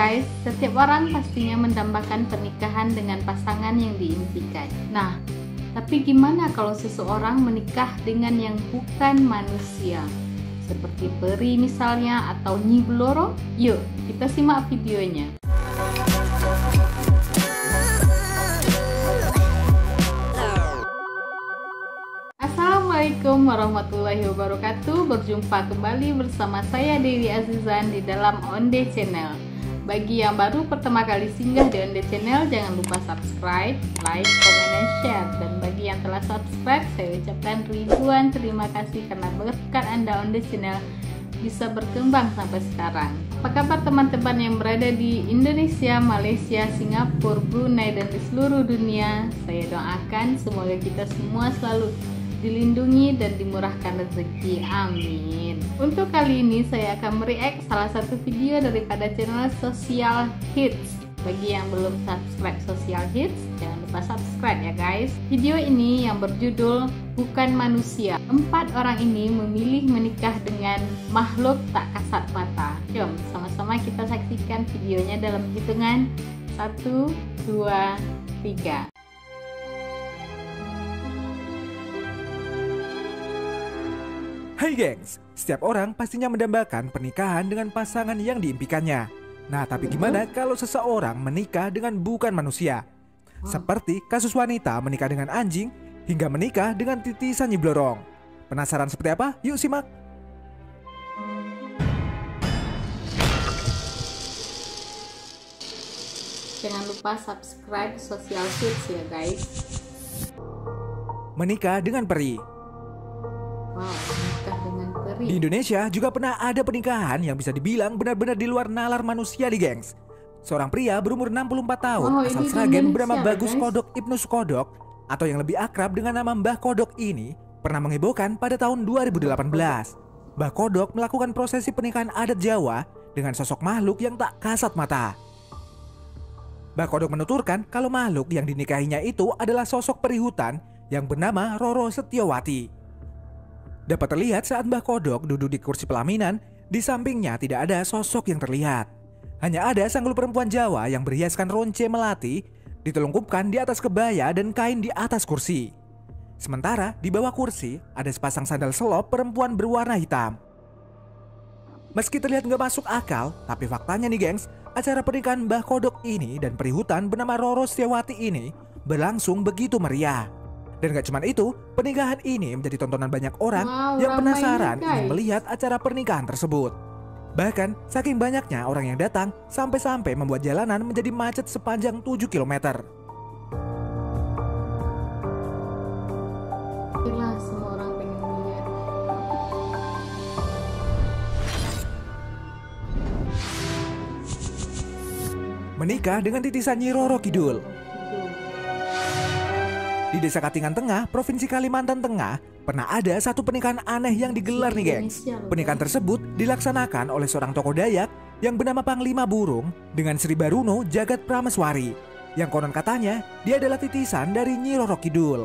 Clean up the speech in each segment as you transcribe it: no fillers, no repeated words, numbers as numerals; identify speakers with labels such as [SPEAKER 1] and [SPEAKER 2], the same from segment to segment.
[SPEAKER 1] guys, setiap orang pastinya mendambakan pernikahan dengan pasangan yang diimpikan. Nah, tapi gimana kalau seseorang menikah dengan yang bukan manusia? Seperti peri misalnya, atau Nyi Bloro? Yuk, kita simak videonya. Assalamualaikum warahmatullahi wabarakatuh. Berjumpa kembali bersama saya Dewi Azizan di dalam Onde Channel. Bagi yang baru pertama kali singgah di Onde Channel, jangan lupa subscribe, like, komen, dan share. Dan bagi yang telah subscribe, saya ucapkan ribuan terima kasih karena berkat Anda Onde Channel bisa berkembang sampai sekarang. Apa kabar teman-teman yang berada di Indonesia, Malaysia, Singapura, Brunei, dan di seluruh dunia? Saya doakan semoga kita semua selalu dilindungi dan dimurahkan rezeki, amin. Untuk kali ini saya akan mereact salah satu video daripada channel Social Hits. Bagi yang belum subscribe Social Hits, jangan lupa subscribe ya guys. Video ini yang berjudul Bukan Manusia. 4 orang ini memilih menikah dengan makhluk tak kasat mata. Jom sama-sama kita saksikan videonya dalam hitungan 1, 2, 3.
[SPEAKER 2] Hai gengs, setiap orang pastinya mendambakan pernikahan dengan pasangan yang diimpikannya. Nah, tapi gimana kalau seseorang menikah dengan bukan manusia? Seperti kasus wanita menikah dengan anjing, hingga menikah dengan titisan Nyi Blorong. Penasaran seperti apa? Yuk simak!
[SPEAKER 1] Jangan lupa subscribe Social Hits ya guys.
[SPEAKER 2] Menikah dengan peri.
[SPEAKER 1] Wow, menikah dengan peri.
[SPEAKER 2] Di Indonesia juga pernah ada pernikahan yang bisa dibilang benar-benar di luar nalar manusia nih gengs. Seorang pria berumur 64 tahun asal Sragen bernama Bagus Kodok Ibnu Sukodok atau yang lebih akrab dengan nama Mbah Kodok ini pernah menghebohkan pada tahun 2018. Mbah Kodok melakukan prosesi pernikahan adat Jawa dengan sosok makhluk yang tak kasat mata. Mbah Kodok menuturkan kalau makhluk yang dinikahinya itu adalah sosok peri hutan yang bernama Roro Setiawati. Dapat terlihat saat Mbah Kodok duduk di kursi pelaminan, di sampingnya tidak ada sosok yang terlihat. Hanya ada sanggul perempuan Jawa yang berhiaskan ronce melati, ditelungkupkan di atas kebaya dan kain di atas kursi. Sementara di bawah kursi ada sepasang sandal selop perempuan berwarna hitam. Meski terlihat nggak masuk akal, tapi faktanya nih gengs, acara pernikahan Mbah Kodok ini dan peri hutan bernama Roro Setiawati ini berlangsung begitu meriah. Dan gak cuma itu, pernikahan ini menjadi tontonan banyak orang yang penasaran ingin melihat acara pernikahan tersebut. Bahkan, saking banyaknya orang yang datang, sampai-sampai membuat jalanan menjadi macet sepanjang 7 km.
[SPEAKER 1] Itulah semua orang pengen melihat.
[SPEAKER 2] Menikah dengan titisan Nyi Roro Kidul. Di Desa Katingan Tengah, Provinsi Kalimantan Tengah, pernah ada satu pernikahan aneh yang digelar nih gengs. Pernikahan tersebut dilaksanakan oleh seorang tokoh Dayak yang bernama Panglima Burung dengan Sri Baruno Jagat Prameswari, yang konon katanya dia adalah titisan dari Nyi Roro Kidul.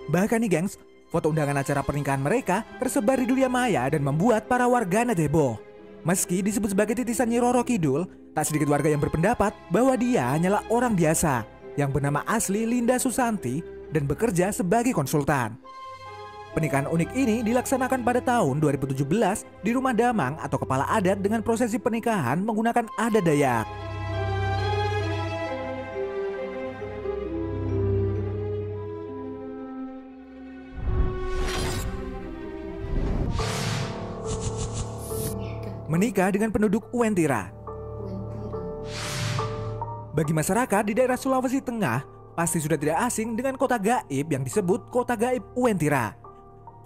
[SPEAKER 2] Bahkan nih gengs, foto undangan acara pernikahan mereka tersebar di dunia maya dan membuat para warganet heboh. Meski disebut sebagai titisan Nyi Roro Kidul, tak sedikit warga yang berpendapat bahwa dia hanyalah orang biasa yang bernama asli Linda Susanti dan bekerja sebagai konsultan. Pernikahan unik ini dilaksanakan pada tahun 2017 di Rumah Damang atau Kepala Adat dengan prosesi pernikahan menggunakan adat Dayak. Menikah dengan penduduk Uwentira. Bagi masyarakat di daerah Sulawesi Tengah, pasti sudah tidak asing dengan kota gaib yang disebut Kota Gaib Uwentira.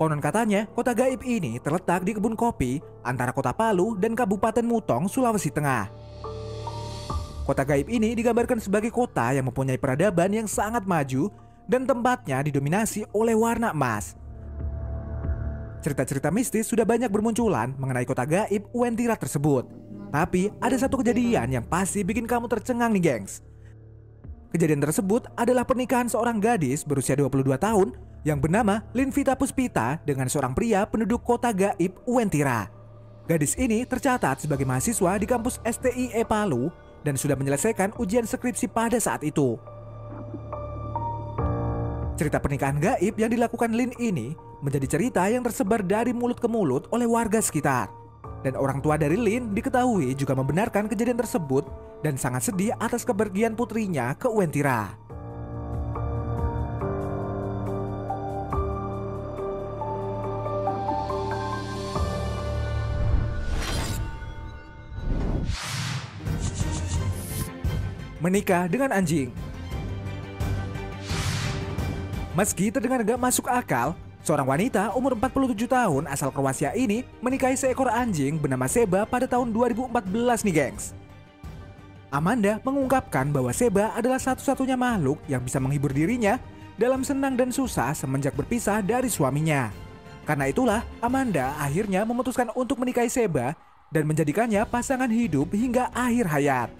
[SPEAKER 2] Konon katanya, kota gaib ini terletak di kebun kopi antara Kota Palu dan Kabupaten Mutong, Sulawesi Tengah. Kota gaib ini digambarkan sebagai kota yang mempunyai peradaban yang sangat maju dan tempatnya didominasi oleh warna emas. Cerita-cerita mistis sudah banyak bermunculan mengenai kota gaib Uwentira tersebut. Tapi ada satu kejadian yang pasti bikin kamu tercengang nih gengs. Kejadian tersebut adalah pernikahan seorang gadis berusia 22 tahun yang bernama Linvita Puspita dengan seorang pria penduduk kota gaib Uwentira. Gadis ini tercatat sebagai mahasiswa di kampus STIE Palu dan sudah menyelesaikan ujian skripsi pada saat itu. Cerita pernikahan gaib yang dilakukan Lin ini menjadi cerita yang tersebar dari mulut ke mulut oleh warga sekitar. Dan orang tua dari Lin diketahui juga membenarkan kejadian tersebut dan sangat sedih atas kepergian putrinya ke Uentira. Menikah dengan anjing. Meski terdengar gak masuk akal, seorang wanita umur 47 tahun asal Kroasia ini menikahi seekor anjing bernama Seba pada tahun 2014 nih gengs. Amanda mengungkapkan bahwa Seba adalah satu-satunya makhluk yang bisa menghibur dirinya dalam senang dan susah semenjak berpisah dari suaminya. Karena itulah Amanda akhirnya memutuskan untuk menikahi Seba dan menjadikannya pasangan hidup hingga akhir hayat.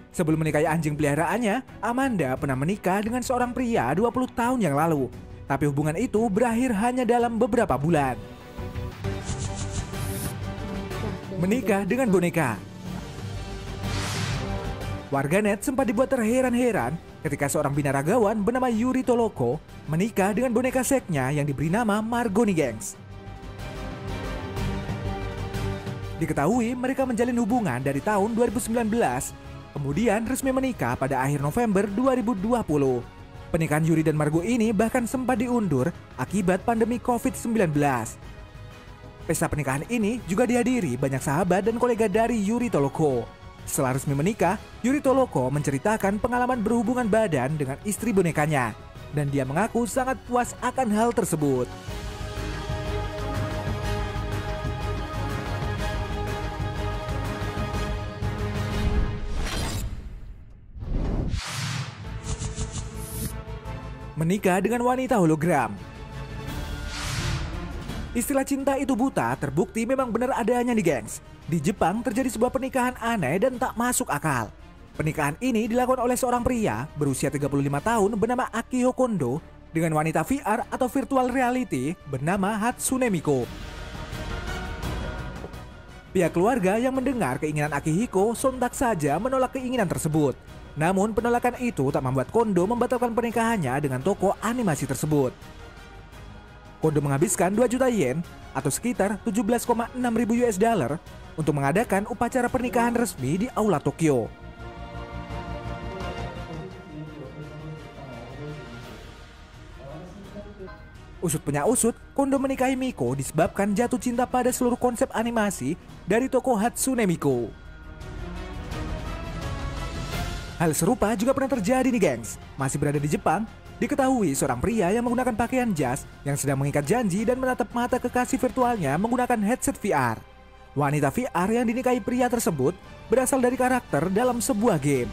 [SPEAKER 2] Sebelum menikahi anjing peliharaannya, Amanda pernah menikah dengan seorang pria 20 tahun yang lalu. Tapi hubungan itu berakhir hanya dalam beberapa bulan. Menikah dengan boneka. Warganet sempat dibuat terheran-heran ketika seorang binaragawan bernama Yuri Toloko menikah dengan boneka seknya yang diberi nama Margot nih gengs. Diketahui mereka menjalin hubungan dari tahun 2019. Kemudian resmi menikah pada akhir November 2020. Pernikahan Yuri dan Margot ini bahkan sempat diundur akibat pandemi COVID-19. Pesta pernikahan ini juga dihadiri banyak sahabat dan kolega dari Yuri Toloko. Setelah resmi menikah, Yuri Toloko menceritakan pengalaman berhubungan badan dengan istri bonekanya. Dan dia mengaku sangat puas akan hal tersebut. Menikah dengan wanita hologram. Istilah cinta itu buta terbukti memang benar adanya nih gengs. Di Jepang terjadi sebuah pernikahan aneh dan tak masuk akal. Pernikahan ini dilakukan oleh seorang pria berusia 35 tahun bernama Akihiko Kondo dengan wanita VR atau virtual reality bernama Hatsune Miku. Pihak keluarga yang mendengar keinginan Akihiko sontak saja menolak keinginan tersebut. Namun penolakan itu tak membuat Kondo membatalkan pernikahannya dengan toko animasi tersebut. Kondo menghabiskan 2 juta yen atau sekitar 17,6 ribu US dollar untuk mengadakan upacara pernikahan resmi di Aula Tokyo. Usut punya usut, Kondo menikahi Miko disebabkan jatuh cinta pada seluruh konsep animasi dari toko Hatsune Miku. Hal serupa juga pernah terjadi nih gengs. Masih berada di Jepang, diketahui seorang pria yang menggunakan pakaian jas yang sedang mengikat janji dan menatap mata kekasih virtualnya menggunakan headset VR. Wanita VR yang dinikahi pria tersebut berasal dari karakter dalam sebuah game.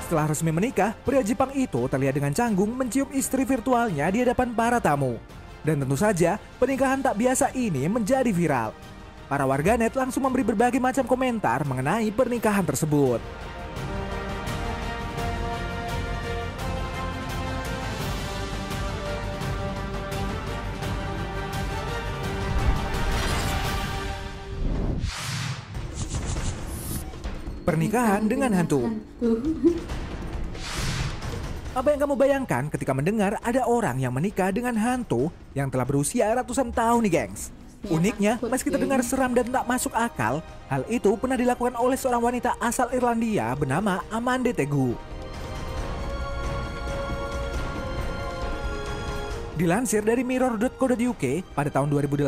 [SPEAKER 2] Setelah resmi menikah, pria Jepang itu terlihat dengan canggung mencium istri virtualnya di hadapan para tamu. Dan tentu saja, pernikahan tak biasa ini menjadi viral. Para warganet langsung memberi berbagai macam komentar mengenai pernikahan tersebut. Pernikahan dengan hantu. Apa yang kamu bayangkan ketika mendengar ada orang yang menikah dengan hantu yang telah berusia ratusan tahun nih gengs? Uniknya, meski terdengar seram dan tak masuk akal, hal itu pernah dilakukan oleh seorang wanita asal Irlandia bernama Amanda Tegu. Dilansir dari mirror.co.uk, pada tahun 2018,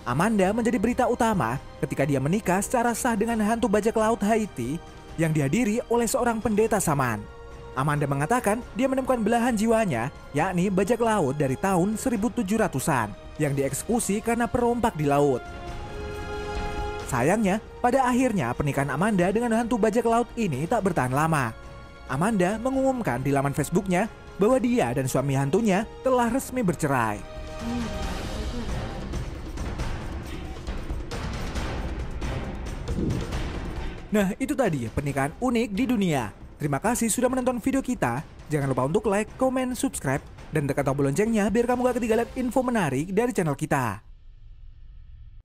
[SPEAKER 2] Amanda menjadi berita utama ketika dia menikah secara sah dengan hantu bajak laut Haiti yang dihadiri oleh seorang pendeta Saman. Amanda mengatakan dia menemukan belahan jiwanya, yakni bajak laut dari tahun 1700-an. Yang dieksekusi karena perompak di laut. Sayangnya, pada akhirnya pernikahan Amanda dengan hantu bajak laut ini tak bertahan lama. Amanda mengumumkan di laman Facebooknya bahwa dia dan suami hantunya telah resmi bercerai. Nah, itu tadi pernikahan unik di dunia. Terima kasih sudah menonton video kita. Jangan lupa untuk like, komen, subscribe, Dan tekan tombol loncengnya biar kamu gak ketinggalan info menarik dari channel kita.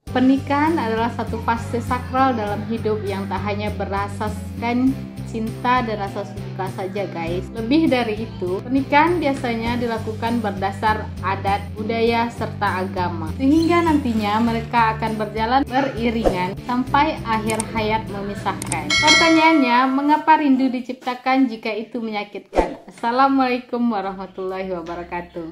[SPEAKER 1] Pernikahan adalah satu fase sakral dalam hidup yang tak hanya berasaskan cinta dan rasa suka saja guys. Lebih dari itu, pernikahan biasanya dilakukan berdasar adat, budaya, serta agama. Sehingga nantinya mereka akan berjalan beriringan sampai akhir hayat memisahkan. Pertanyaannya, mengapa rindu diciptakan jika itu menyakitkan? Assalamualaikum warahmatullahi wabarakatuh.